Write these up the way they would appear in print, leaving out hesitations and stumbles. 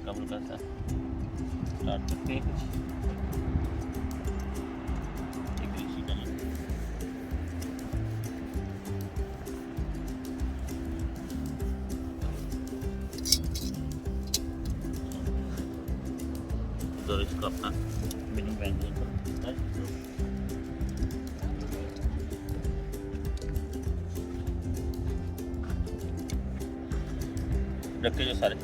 हल्का फुल्का सा स्टार्ट करते हैं कुछ एक ऋषि का लिंक। तो इसको अपना मिनिंग बैंक करता है रखे जो सारे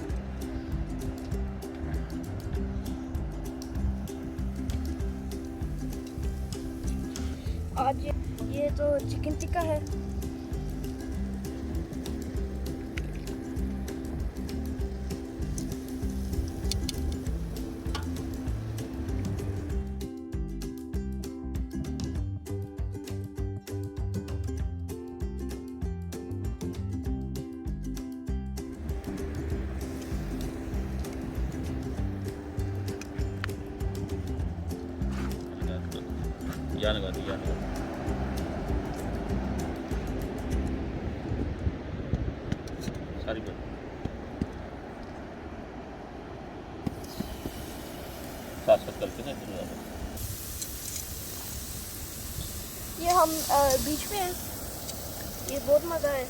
आज ये तो चिकन टिक्का है। यहाँ लगा दी सारी बात साथ साथ करके ना इधर ये हम बीच में हैं। ये बहुत मज़ा है।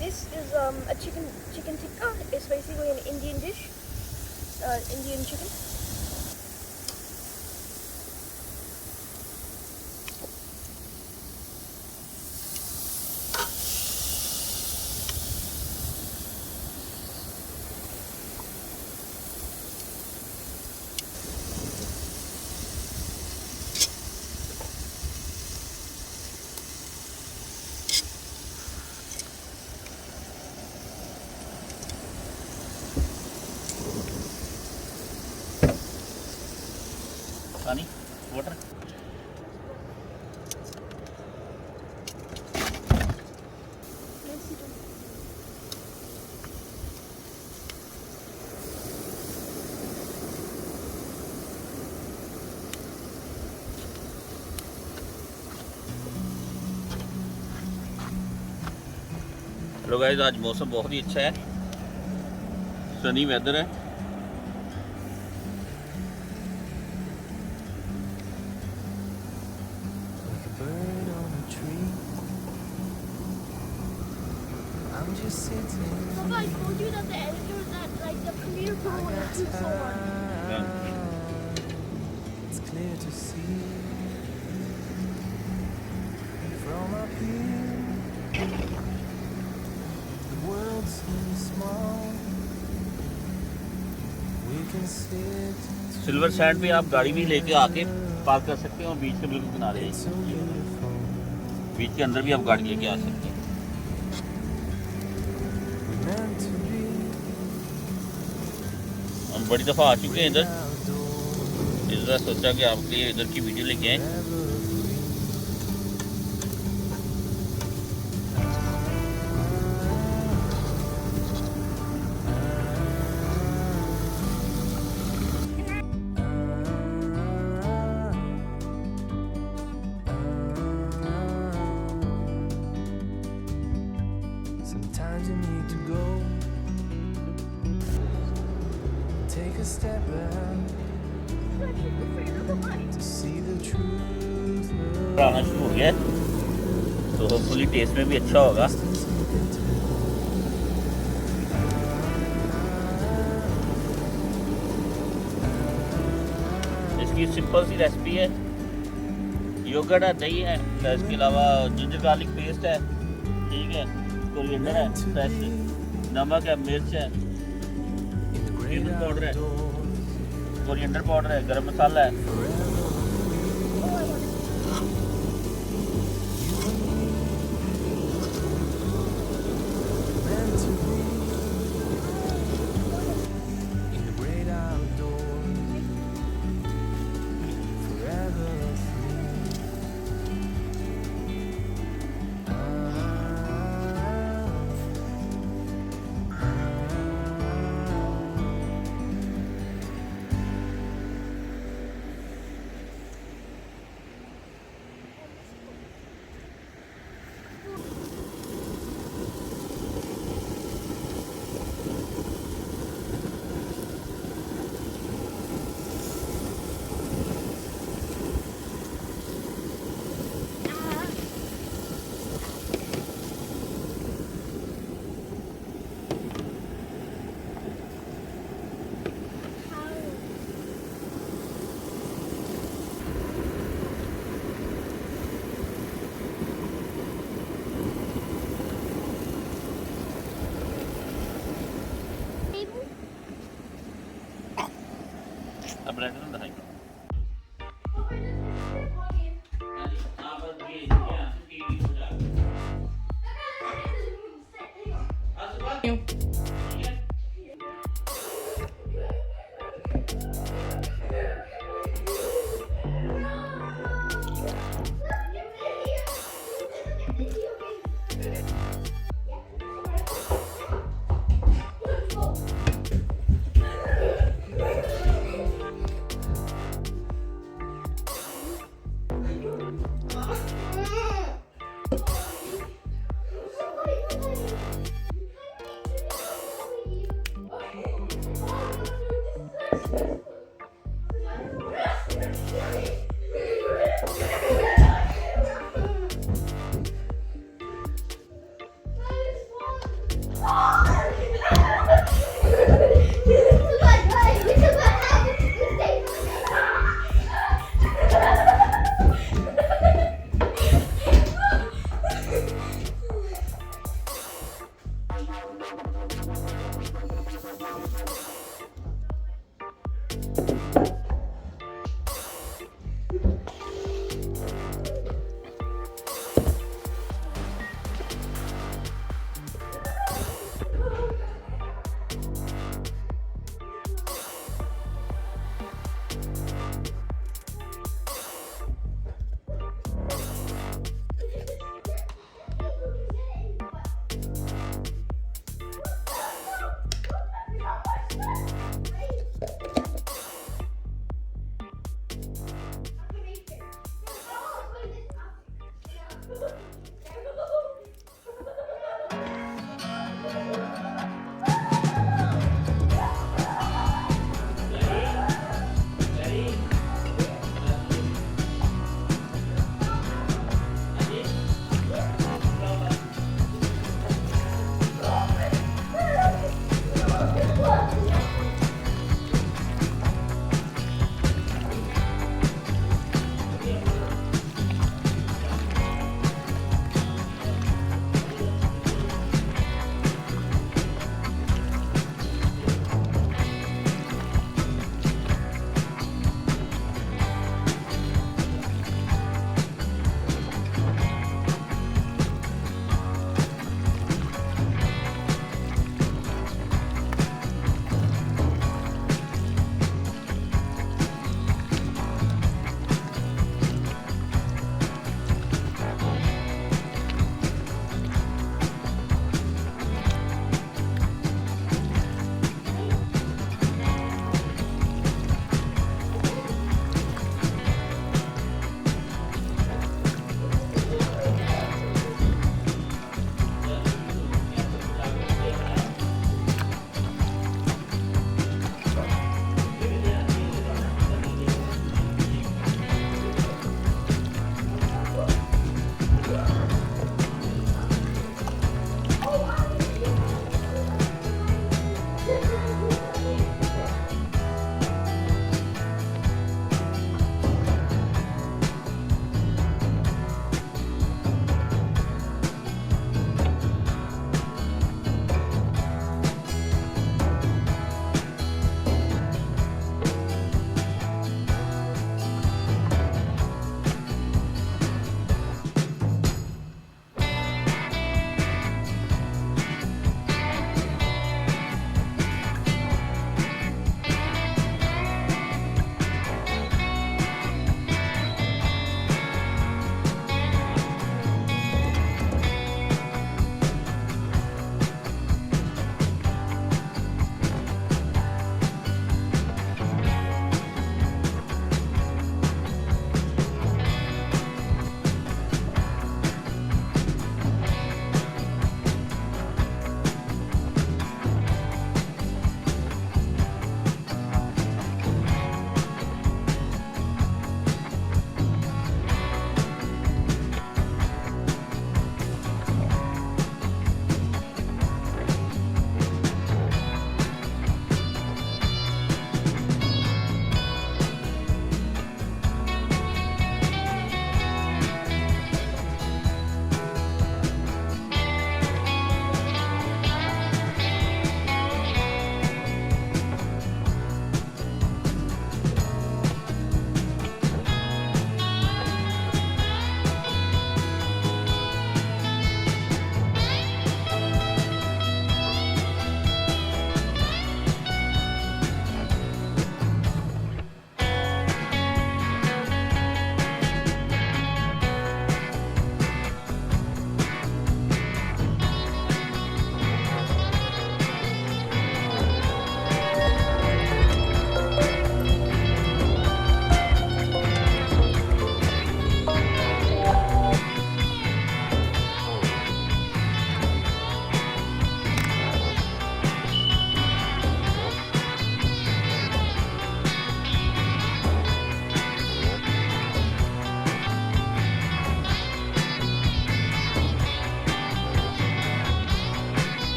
This is a chicken tikka. It's basically an Indian dish, Indian chicken. पानी वाटर हेलो गाइस, आज मौसम बहुत ही अच्छा है, सनी वेदर है। Papa, I told you that the editor that like the premiere pro is too slow. It's clear to see from up here. The world seems small. We can sit. Silver sand पे आप गाड़ी भी लेके आके park कर सकते हैं और बीच के बिल्कुल किनारे It's so beautiful. बीच के अंदर भी आप गाड़ी लेके आ सकते हैं। We're meant to be हम बड़ी दफ़ा आ चुके हैं इधर, outdoors. इस बार सोचा कि आपके लिए इधर की वीडियो लेके आए। Sometimes you need to go. Take a step back to see the truth. आना शुरू हो गया है, तो होपफुली टेस्ट में भी अच्छा होगा। इसकी सिंपल सी रेसिपी है, योगर्ट है, दही है, इसके अलावा जिंजर गार्लिक पेस्ट है, ठीक है, कोरिएंडर है, फ्रेश नमक है, मिर्च है, टेबल पाउडर है, कोरिएंडर पाउडर है, गरम मसाला है। Meant to be in the great outdoors, forever free. अब ब्रेड ना दिखाई